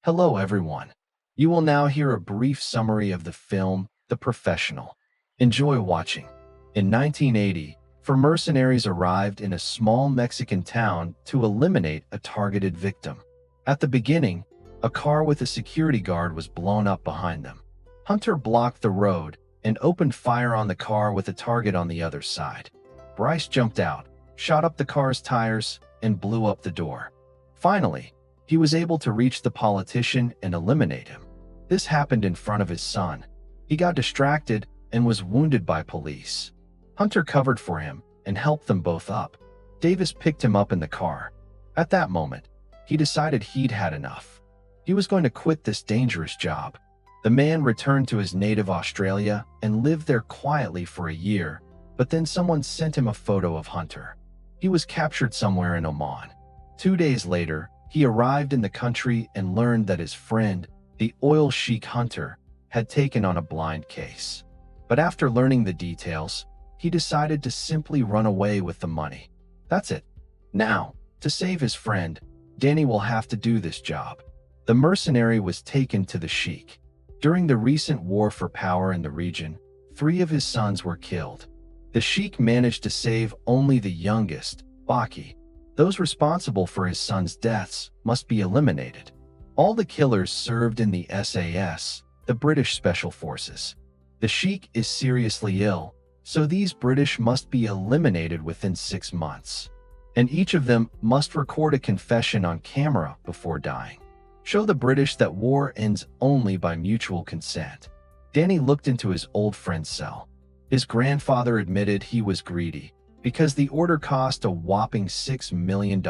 Hello, everyone. You will now hear a brief summary of the film, The Professional. Enjoy watching. In 1980, four mercenaries arrived in a small Mexican town to eliminate a targeted victim. At the beginning, a car with a security guard was blown up behind them. Hunter blocked the road and opened fire on the car with a target on the other side. Bryce jumped out, shot up the car's tires, and blew up the door. Finally, he was able to reach the politician and eliminate him. This happened in front of his son. He got distracted and was wounded by police. Hunter covered for him and helped them both up. Davis picked him up in the car. At that moment, he decided he'd had enough. He was going to quit this dangerous job. The man returned to his native Australia and lived there quietly for a year, but then someone sent him a photo of Hunter. He was captured somewhere in Oman. 2 days later, he arrived in the country and learned that his friend, the oil sheik Hunter, had taken on a blind case. But after learning the details, he decided to simply run away with the money. That's it. Now, to save his friend, Danny will have to do this job. The mercenary was taken to the sheik. During the recent war for power in the region, 3 of his sons were killed. The sheik managed to save only the youngest, Baki. Those responsible for his sons' deaths must be eliminated. All the killers served in the SAS, the British Special Forces. The sheik is seriously ill, so these British must be eliminated within 6 months. And each of them must record a confession on camera before dying. Show the British that war ends only by mutual consent. Danny looked into his old friend's cell. His grandfather admitted he was greedy, because the order cost a whopping $6 million.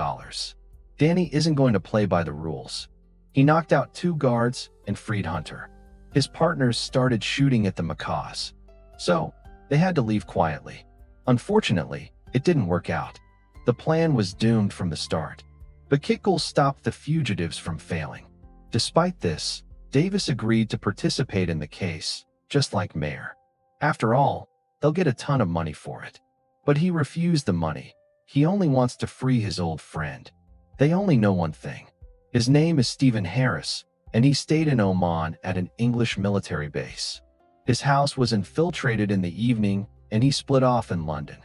Danny isn't going to play by the rules. He knocked out 2 guards and freed Hunter. His partners started shooting at the macaws, so they had to leave quietly. Unfortunately, it didn't work out. The plan was doomed from the start, but Kickle stopped the fugitives from failing. Despite this, Davis agreed to participate in the case, just like Mayer. After all, they'll get a ton of money for it. But he refused the money. He only wants to free his old friend. They only know one thing. His name is Stephen Harris, and he stayed in Oman at an English military base. His house was infiltrated in the evening, and he split off in London.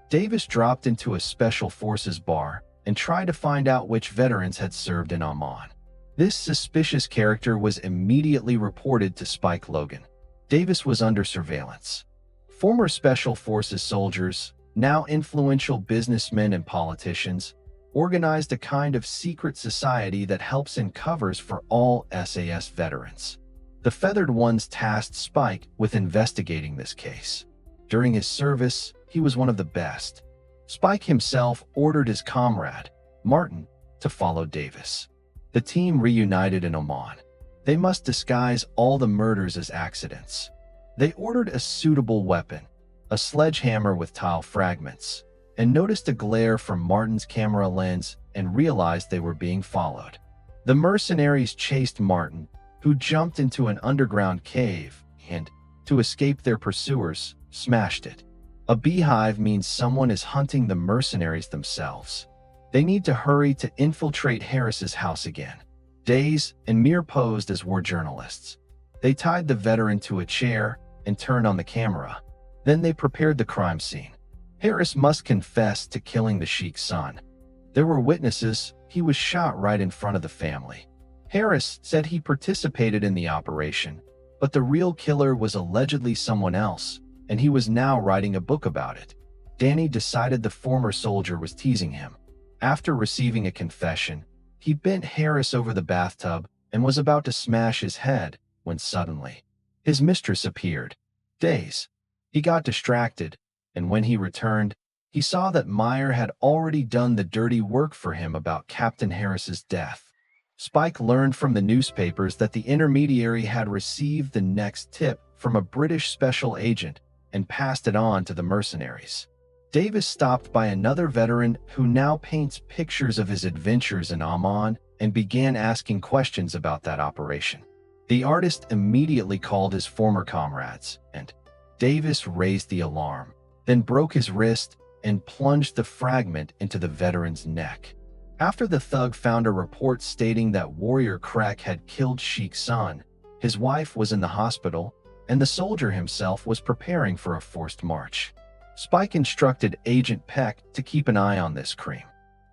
Davis dropped into a special forces bar and tried to find out which veterans had served in Oman. This suspicious character was immediately reported to Spike Logan. Davis was under surveillance. Former special forces soldiers, now influential businessmen and politicians, organized a kind of secret society that helps in covers for all SAS veterans. The Feathered Ones tasked Spike with investigating this case. During his service, he was one of the best. Spike himself ordered his comrade, Martin, to follow Davis. The team reunited in Oman. They must disguise all the murders as accidents. They ordered a suitable weapon, a sledgehammer with tile fragments, and noticed a glare from Martin's camera lens and realized they were being followed. The mercenaries chased Martin, who jumped into an underground cave and, to escape their pursuers, smashed it. A beehive means someone is hunting the mercenaries themselves. They need to hurry to infiltrate Harris's house again. Days and Mir posed as war journalists. They tied the veteran to a chair and turned on the camera. Then they prepared the crime scene. Harris must confess to killing the sheik's son. There were witnesses. He was shot right in front of the family. Harris said he participated in the operation, but the real killer was allegedly someone else, and he was now writing a book about it. Danny decided the former soldier was teasing him. After receiving a confession, he bent Harris over the bathtub and was about to smash his head when suddenly, his mistress appeared. He got distracted, and when he returned, he saw that Meyer had already done the dirty work for him about Captain Harris's death. Spike learned from the newspapers that the intermediary had received the next tip from a British special agent and passed it on to the mercenaries. Davis stopped by another veteran who now paints pictures of his adventures in Oman and began asking questions about that operation. The artist immediately called his former comrades, and Davis raised the alarm, then broke his wrist and plunged the fragment into the veteran's neck. After the thug found a report stating that Warrior Crack had killed Sheik's son, his wife was in the hospital, and the soldier himself was preparing for a forced march. Spike instructed Agent Peck to keep an eye on this cream.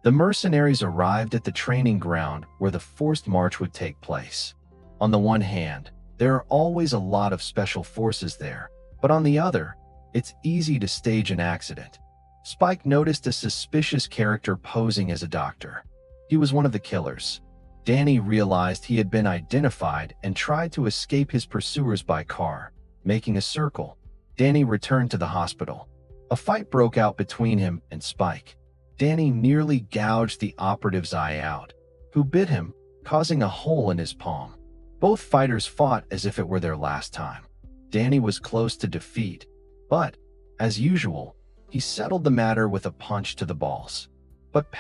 The mercenaries arrived at the training ground where the forced march would take place. On the one hand, there are always a lot of special forces there, but on the other, it's easy to stage an accident. Spike noticed a suspicious character posing as a doctor. He was one of the killers. Danny realized he had been identified and tried to escape his pursuers by car, making a circle. Danny returned to the hospital. A fight broke out between him and Spike. Danny nearly gouged the operative's eye out, who bit him, causing a hole in his palm. Both fighters fought as if it were their last time. Danny was close to defeat, but, as usual, he settled the matter with a punch to the balls. But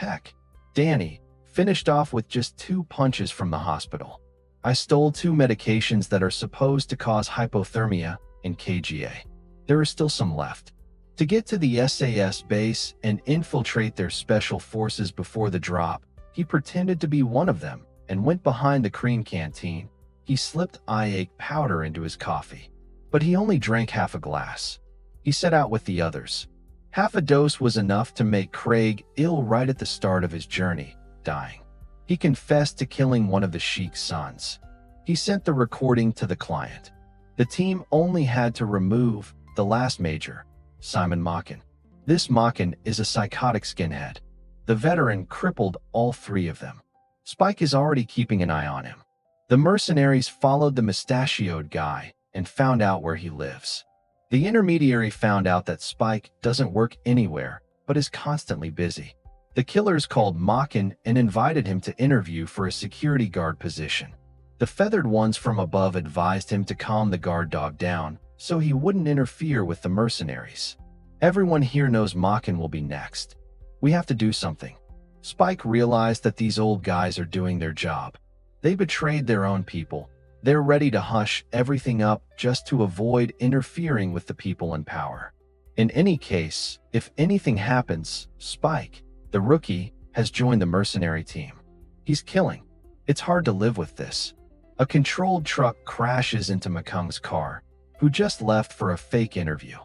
Danny, finished off with just 2 punches from the hospital. I stole 2 medications that are supposed to cause hypothermia in KGA. There is still some left. To get to the SAS base and infiltrate their special forces before the drop, he pretended to be one of them and went behind the cream canteen. He slipped eye ache powder into his coffee, but he only drank half a glass. He set out with the others. Half a dose was enough to make Craig ill right at the start of his journey, dying. He confessed to killing one of the Sheik's sons. He sent the recording to the client. The team only had to remove the last major, Simon Makin. This Makin is a psychotic skinhead. The veteran crippled all 3 of them. Spike is already keeping an eye on him. The mercenaries followed the mustachioed guy and found out where he lives. The intermediary found out that Spike doesn't work anywhere, but is constantly busy. The killers called Makin and invited him to interview for a security guard position. The feathered ones from above advised him to calm the guard dog down so he wouldn't interfere with the mercenaries. Everyone here knows Makin will be next. We have to do something. Spike realized that these old guys are doing their job. They betrayed their own people. They're ready to hush everything up just to avoid interfering with the people in power. In any case, if anything happens, Spike, the rookie, has joined the mercenary team. He's killing. It's hard to live with this. A controlled truck crashes into McCung's car, who just left for a fake interview.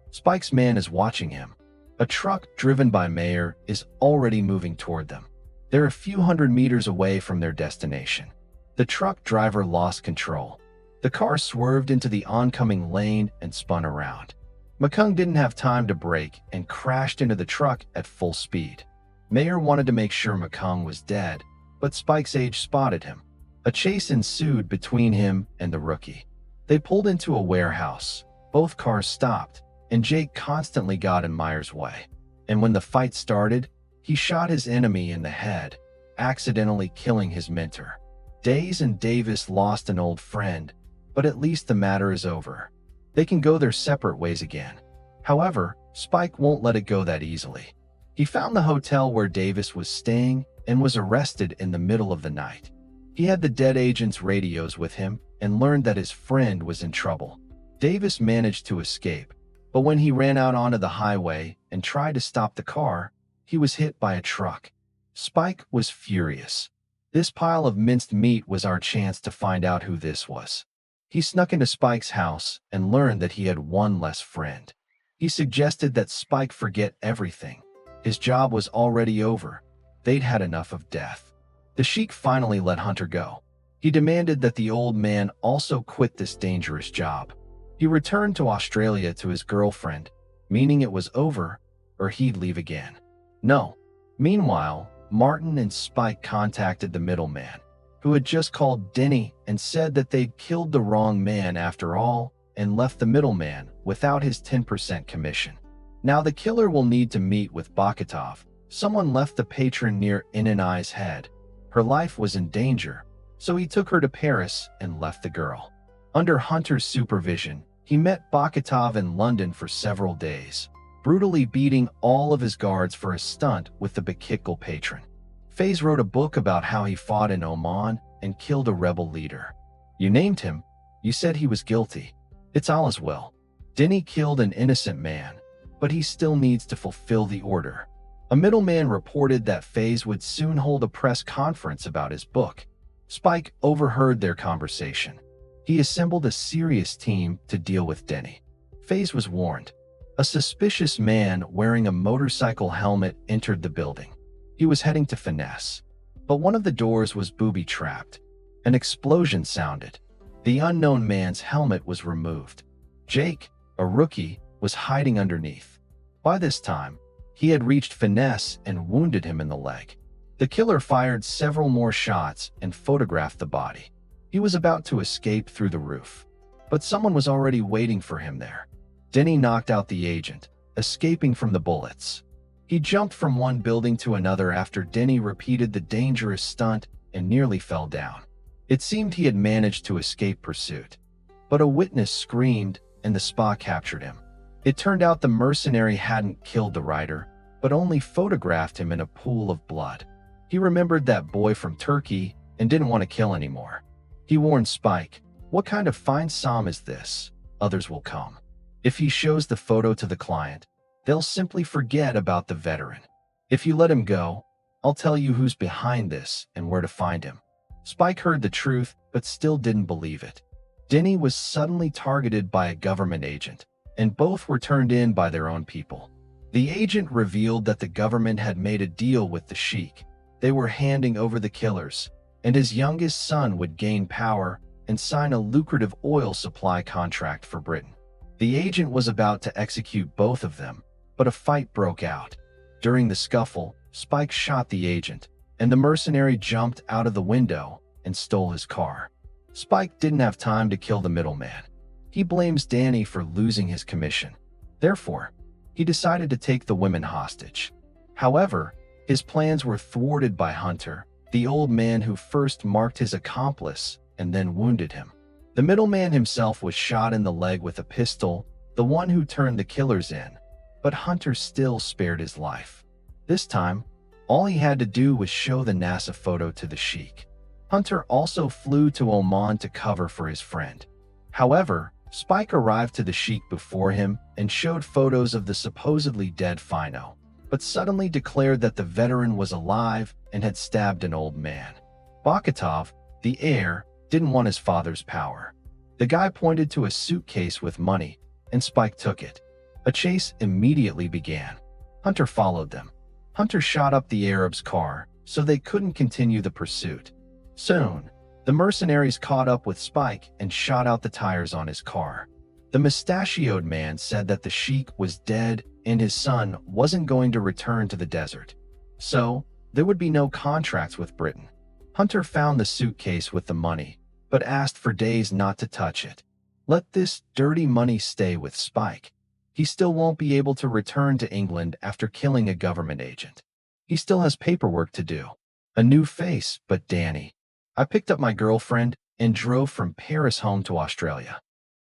Spike's man is watching him. A truck driven by Mayer is already moving toward them. They're a few hundred meters away from their destination. The truck driver lost control. The car swerved into the oncoming lane and spun around. McCung didn't have time to brake and crashed into the truck at full speed. Mayer wanted to make sure McCung was dead, but Spike's age spotted him. A chase ensued between him and the rookie. They pulled into a warehouse. Both cars stopped, and Jake constantly got in Meyer's way. And when the fight started, he shot his enemy in the head, accidentally killing his mentor. Days and Davis lost an old friend, but at least the matter is over. They can go their separate ways again. However, Spike won't let it go that easily. He found the hotel where Davis was staying and was arrested in the middle of the night. He had the dead agent's radios with him and learned that his friend was in trouble. Davis managed to escape, but when he ran out onto the highway and tried to stop the car, he was hit by a truck. Spike was furious. This pile of minced meat was our chance to find out who this was. He snuck into Spike's house and learned that he had one less friend. He suggested that Spike forget everything. His job was already over. They'd had enough of death. The Sheik finally let Hunter go. He demanded that the old man also quit this dangerous job. He returned to Australia to his girlfriend, meaning it was over, or he'd leave again. No. Meanwhile, Martin and Spike contacted the middleman, who had just called Denny and said that they'd killed the wrong man after all and left the middleman without his 10% commission. Now the killer will need to meet with Bakatov. Someone left the patron near Inanai's head. Her life was in danger, so he took her to Paris and left the girl. Under Hunter's supervision, he met Bakatov in London for several days, brutally beating all of his guards for a stunt with the Bakikal patron. Faze wrote a book about how he fought in Oman and killed a rebel leader. You named him. You said he was guilty. It's all as well. Denny killed an innocent man, but he still needs to fulfill the order. A middleman reported that Faze would soon hold a press conference about his book. Spike overheard their conversation. He assembled a serious team to deal with Denny. Faze was warned. A suspicious man wearing a motorcycle helmet entered the building. He was heading to finesse. But one of the doors was booby-trapped. An explosion sounded. The unknown man's helmet was removed. Jake, a rookie, was hiding underneath. By this time, he had reached finesse and wounded him in the leg. The killer fired several more shots and photographed the body. He was about to escape through the roof, but someone was already waiting for him there. Denny knocked out the agent, escaping from the bullets. He jumped from one building to another after Denny repeated the dangerous stunt and nearly fell down. It seemed he had managed to escape pursuit, but a witness screamed and the spa captured him. It turned out the mercenary hadn't killed the writer, but only photographed him in a pool of blood. He remembered that boy from Turkey and didn't want to kill anymore. He warned Spike, "What kind of fine psalm is this? Others will come. If he shows the photo to the client, they'll simply forget about the veteran. If you let him go, I'll tell you who's behind this and where to find him." Spike heard the truth, but still didn't believe it. Denny was suddenly targeted by a government agent, and both were turned in by their own people. The agent revealed that the government had made a deal with the sheik. They were handing over the killers, and his youngest son would gain power and sign a lucrative oil supply contract for Britain. The agent was about to execute both of them, but a fight broke out. During the scuffle, Spike shot the agent, and the mercenary jumped out of the window and stole his car. Spike didn't have time to kill the middleman. He blames Danny for losing his commission. Therefore, he decided to take the women hostage. However, his plans were thwarted by Hunter, the old man who first marked his accomplice and then wounded him. The middleman himself was shot in the leg with a pistol, the one who turned the killers in, but Hunter still spared his life. This time, all he had to do was show the NASA photo to the sheik. Hunter also flew to Oman to cover for his friend. However, Spike arrived to the sheik before him and showed photos of the supposedly dead Fino, but suddenly declared that the veteran was alive and had stabbed an old man. Bakatov, the heir, didn't want his father's power. The guy pointed to a suitcase with money, and Spike took it. A chase immediately began. Hunter followed them. Hunter shot up the Arab's car, so they couldn't continue the pursuit. Soon, the mercenaries caught up with Spike and shot out the tires on his car. The mustachioed man said that the sheik was dead and his son wasn't going to return to the desert. So, there would be no contracts with Britain. Hunter found the suitcase with the money, but asked for days not to touch it. Let this dirty money stay with Spike. He still won't be able to return to England after killing a government agent. He still has paperwork to do. A new face, but Danny. I picked up my girlfriend and drove from Paris home to Australia.